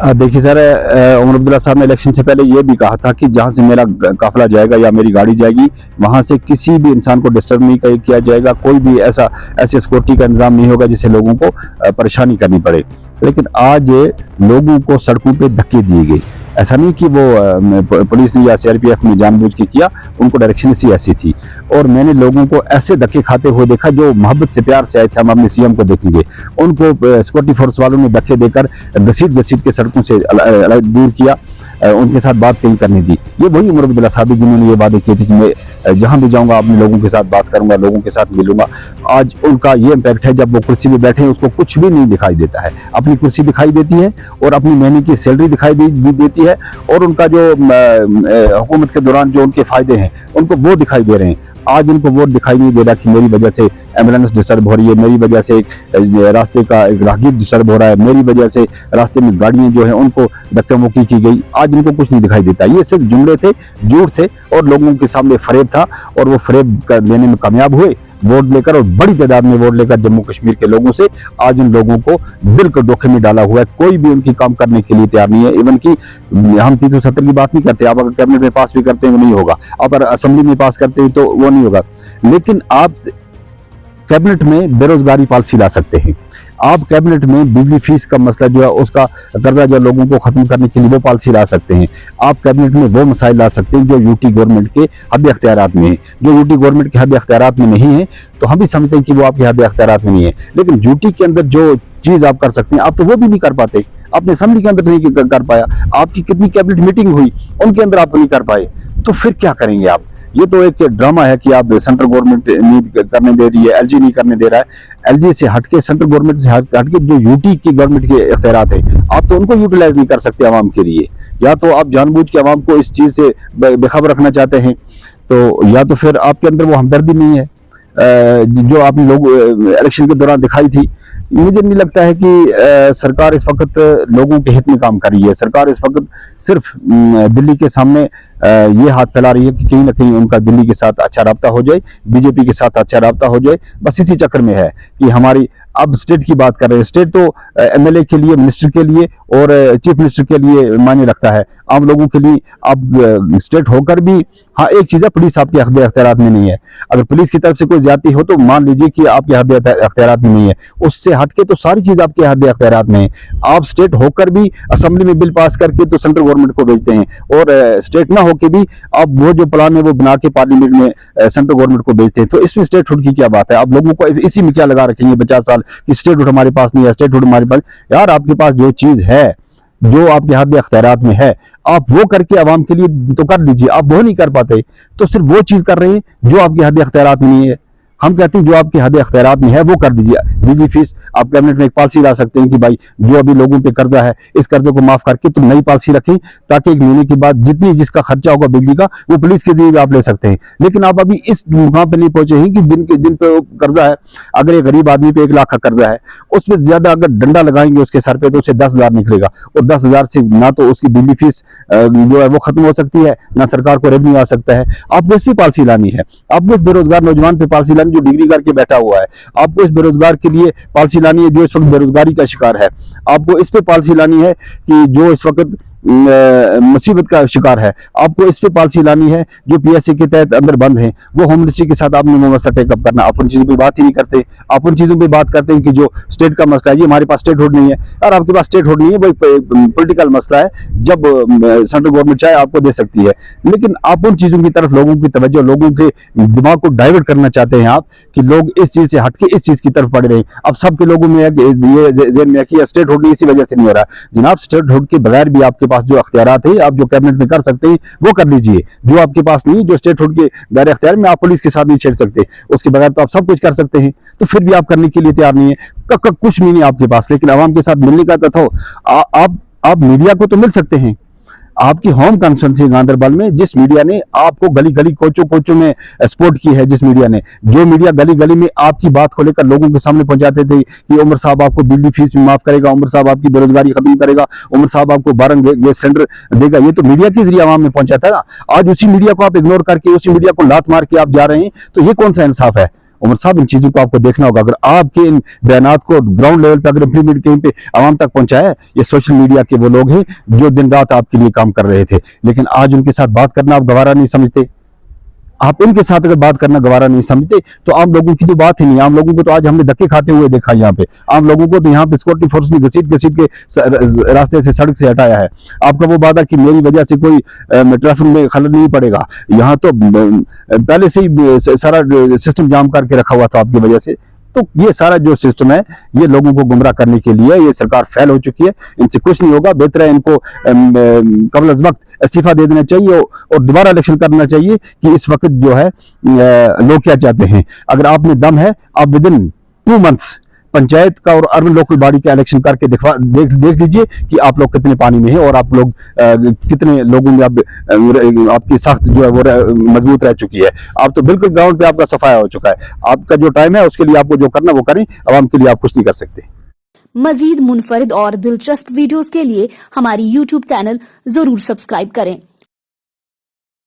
देखिए सर, उमर अब्दुल्ला साहब ने इलेक्शन से पहले ये भी कहा था कि जहाँ से मेरा काफिला जाएगा या मेरी गाड़ी जाएगी वहाँ से किसी भी इंसान को डिस्टर्ब नहीं किया जाएगा, कोई भी ऐसे सिक्योरिटी का इंतजाम नहीं होगा जिससे लोगों को परेशानी करनी पड़े। लेकिन आज लोगों को सड़कों पे धक्के दिए गए। ऐसा नहीं कि वो पुलिस ने या सीआरपीएफ ने जानबूझ के किया, उनको डायरेक्शन ही ऐसी थी। और मैंने लोगों को ऐसे धक्के खाते हुए देखा जो मोहब्बत से प्यार से आए थे, हम अपने सीएम को देखेंगे, उनको सिक्योरिटी फोर्स वालों ने धक्के देकर घसीट के सड़कों से दूर किया, उनके साथ बात नहीं करने दी। ये वही उमर अब्दुल्ला साहब जिन्होंने ये वादे किए थे कि मैं जहां भी जाऊंगा अपने लोगों के साथ बात करूंगा, लोगों के साथ मिलूंगा। आज उनका ये इम्पैक्ट है, जब वो कुर्सी पे बैठे हैं उसको कुछ भी नहीं दिखाई देता है। अपनी कुर्सी दिखाई देती है और अपनी महीने की सैलरी दिखाई देती है, और उनका जो हुकूमत के दौरान जो उनके फायदे हैं उनको वो दिखाई दे रहे हैं। आज उनको वो दिखाई नहीं दे रहा कि मेरी वजह से एम्बुलेंस डिस्टर्ब हो रही है, मेरी वजह से रास्ते का एक राहगीर डिस्टर्ब हो रहा है, मेरी वजह से रास्ते में गाड़ियां जो है उनको धक्का मुक्की की गई। आज इनको कुछ नहीं दिखाई देता। ये सिर्फ जुमले थे, झूठ थे और लोगों के सामने फरेब था, और वो फरेब लेने में कामयाब हुए वोट लेकर, और बड़ी तादाद में वोट लेकर जम्मू कश्मीर के लोगों से आज उन लोगों को बिल्कुल धोखे में डाला हुआ है। कोई भी उनकी काम करने के लिए तैयार नहीं है। इवन कि हम 370 की बात नहीं करते, आप अगर कैबिनेट में पास भी करते हैं वो नहीं होगा, आप अगर असेंबली में पास करते हैं तो वो नहीं होगा। लेकिन आप कैबिनेट में बेरोजगारी पॉलिसी ला सकते हैं, आप कैबिनेट में बिजली फीस का मसला जो है उसका कर्जा जो लोगों को खत्म करने के लिए वो पॉलिसी ला सकते हैं, आप कैबिनेट में वो मसाइल ला सकते हैं जो यूटी गवर्नमेंट के हद अख्तियारात में है। जो यूटी गवर्नमेंट के हद अख्तियारात में नहीं है तो हम भी समझते हैं कि वो आपके हद अख्तियारात में नहीं है, लेकिन यूटी के अंदर जो चीज आप कर सकते हैं आप तो वो भी नहीं कर पाते। आपने असेंबली के अंदर नहीं कर पाया, आपकी कितनी कैबिनेट मीटिंग हुई उनके अंदर आप नहीं कर पाए, तो फिर क्या करेंगे आप? ये तो एक ड्रामा है कि आप सेंट्रल गवर्नमेंट नहीं करने दे रही है, एलजी नहीं करने दे रहा है। एलजी से हटके, सेंट्रल गवर्नमेंट से हटके जो यूटी की गवर्नमेंट के इख्तियारात है आप तो उनको यूटिलाइज नहीं कर सकते आवाम के लिए। या तो आप जानबूझ के आवाम को इस चीज से बेखबर रखना चाहते हैं, तो या तो फिर आपके अंदर वो हमदर्दी नहीं है जो आपने लोग इलेक्शन के दौरान दिखाई थी। मुझे नहीं लगता है कि सरकार इस वक्त लोगों के हित में काम कर रही है। सरकार इस वक्त सिर्फ दिल्ली के सामने ये हाथ फैला रही है कि कहीं ना कहीं उनका दिल्ली के साथ अच्छा राब्ता हो जाए, बीजेपी के साथ अच्छा राब्ता हो जाए। बस इसी चक्कर में है कि हमारी, अब स्टेट की बात कर रहे हैं, स्टेट तो एमएलए के लिए, मिनिस्टर के लिए और चीफ मिनिस्टर के लिए मायने रखता है, आम लोगों के लिए अब स्टेट होकर भी। हाँ, एक चीज है, पुलिस आपके हद अख्तियारात में नहीं है। अगर पुलिस की तरफ से कोई ज्यादती हो तो मान लीजिए कि आपके हद अख्तियारात में नहीं है, उससे हटके तो सारी चीज आपके हद अख्तियारात में है। आप स्टेट होकर भी असेंबली में बिल पास करके तो सेंट्रल गवर्नमेंट को भेजते हैं, और स्टेट ना होकर भी आप वो जो प्लान है वो बना के पार्लियामेंट में सेंट्रल गवर्नमेंट को भेजते हैं। तो इसमें स्टेटहुड की क्या बात है? आप लोगों को इसी में क्या लगा रखेंगे 50 साल कि स्टेटहुड हमारे पास नहीं है, स्टेटहुड हमारे पास। यार, आपके पास जो चीज है, जो आपके हद अख्तियारात में है, आप वो करके आवाम के लिए तो कर लीजिए। आप वो नहीं कर पाते तो सिर्फ वो चीज कर रहे हैं जो आपके हद अख्तियारात में नहीं है। हम कहते हैं जो आपके हद अख्तियारात में है वो कर दीजिए। बिजली फीस, आप कैबिनेट में एक पॉलिसी ला सकते हैं कि भाई जो अभी लोगों पे कर्जा है इस कर्जे को माफ करके तुम नई पॉलिसी रखें, ताकि एक महीने के बाद जिसका खर्चा होगा बिजली का वो पुलिस के जरिए आप ले सकते हैं। लेकिन आप अभी इस मुकाम पे नहीं पहुंचे हैं कि जिन पे कर्जा है, अगर एक गरीब आदमी पे 1 लाख का कर्जा है, उसमें ज्यादा अगर डंडा लगाएंगे उसके सर पे तो उसे 10,000 निकलेगा, और 10,000 से ना तो उसकी बिजली फीस जो है वो खत्म हो सकती है, ना सरकार को रेवेन्यू आ सकता है। आपको इस पे पॉलिसी लानी है, आपको इस बेरोजगार नौजवान पे पॉलिसी लानी जो डिग्री करके बैठा हुआ है, आपको इस बेरोजगार के लिए पॉलिसी लानी है जो इस वक्त बेरोजगारी का शिकार है, आपको इस पे पॉलिसी लानी है कि जो इस वक्त मुसीबत का शिकार है, आपको इस पे पॉलिसी लानी है जो पीएससी के तहत अंदर बंद है, वो होम मिनिस्ट्री के साथ आपने वो मसला टेकअप करना। आप उन चीजों पे बात ही नहीं करते, आप उन चीजों पे बात करते हैं कि जो स्टेट का मसला है, जी हमारे पास स्टेट हुड नहीं है। यार, आपके पास स्टेट हुड नहीं है, वो पॉलिटिकल मसला है, जब सेंट्रल गवर्नमेंट चाहे आपको दे सकती है। लेकिन आप उन चीजों की तरफ लोगों की तवज्जो, लोगों के दिमाग को डाइवर्ट करना चाहते हैं आप, कि लोग इस चीज से हटके इस चीज की तरफ पड़ रहे हैं। अब सबके लोगों में ये ज़हन में है कि स्टेट हुड इसी वजह से नहीं हो रहा। जनाब, स्टेट हुड के बगैर भी आपके पास जो अख्तियारात है आप जो कैबिनेट में कर सकते हैं वो कर लीजिए। जो आपके पास नहीं, जो स्टेट हुड के दायरे अख्तियार में, आप पुलिस के साथ नहीं छेड़ सकते, उसके बगैर तो आप सब कुछ कर सकते हैं। तो फिर भी आप करने के लिए तैयार नहीं है, कुछ नहीं है आपके पास। लेकिन आवाम के साथ मिलने का तो आप मीडिया को तो मिल सकते हैं। आपकी होम कॉन्स्टिट्यूंसी गांधरबल में जिस मीडिया ने आपको गली गली कोचों में सपोर्ट की है, जिस मीडिया ने, जो मीडिया गली गली में आपकी बात को लेकर लोगों के सामने पहुंचाते थे कि उमर साहब आपको बिजली फीस भी माफ करेगा, उमर साहब आपकी बेरोजगारी खत्म करेगा, उमर साहब आपको 12 गैस सिलेंडर देगा, ये तो मीडिया के जरिए आवाम में पहुंचाता है। आज उसी मीडिया को आप इग्नोर करके, उसी मीडिया को लात मार के आप जा रहे हैं, तो ये कौन सा इंसाफ है? उमर साहब इन चीजों को आपको देखना होगा। अगर आपके इन बयानात को ग्राउंड लेवल पे अगर इम्प्लीमेंट कहीं पे आवाम तक पहुंचाया, ये सोशल मीडिया के वो लोग हैं जो दिन रात आपके लिए काम कर रहे थे, लेकिन आज उनके साथ बात करना आप गवारा नहीं समझते। आप इनके साथ अगर बात करना गवारा नहीं समझते तो आम लोगों की तो बात ही नहीं। आम लोगों को तो आज हमने धक्के खाते हुए देखा यहाँ पे। आम लोगों को तो यहाँ पे सिक्योरिटी फोर्स ने घसीट घसीट के रास्ते से, सड़क से हटाया है। आपका वो वादा कि मेरी वजह से कोई ट्रैफिक में खलल नहीं पड़ेगा, यहाँ तो पहले से ही सारा सिस्टम जाम करके रखा हुआ था आपकी वजह से। तो ये सारा जो सिस्टम है ये लोगों को गुमराह करने के लिए, ये सरकार फेल हो चुकी है, इनसे कुछ नहीं होगा। बेहतर है इनको कबल अज़ वक्त इस्तीफा दे देना चाहिए और दोबारा इलेक्शन करना चाहिए कि इस वक्त जो है लोग क्या चाहते हैं। अगर आप में दम है, आप विद इन 2 मंथ्स पंचायत का और अर्बन लोकल बॉडी का इलेक्शन करके देख लीजिए कि आप लोग कितने पानी में हैं और आप लोग कितने लोगों में आपकी साख्त जो है वो मजबूत रह चुकी है। आप तो बिल्कुल ग्राउंड पे आपका सफाया हो चुका है। आपका जो टाइम है उसके लिए आपको जो करना वो करें, आवाम के लिए आप कुछ नहीं कर सकते। मजीद मुनफरिद और दिलचस्प वीडियोस के लिए हमारी YouTube चैनल जरूर सब्सक्राइब करें।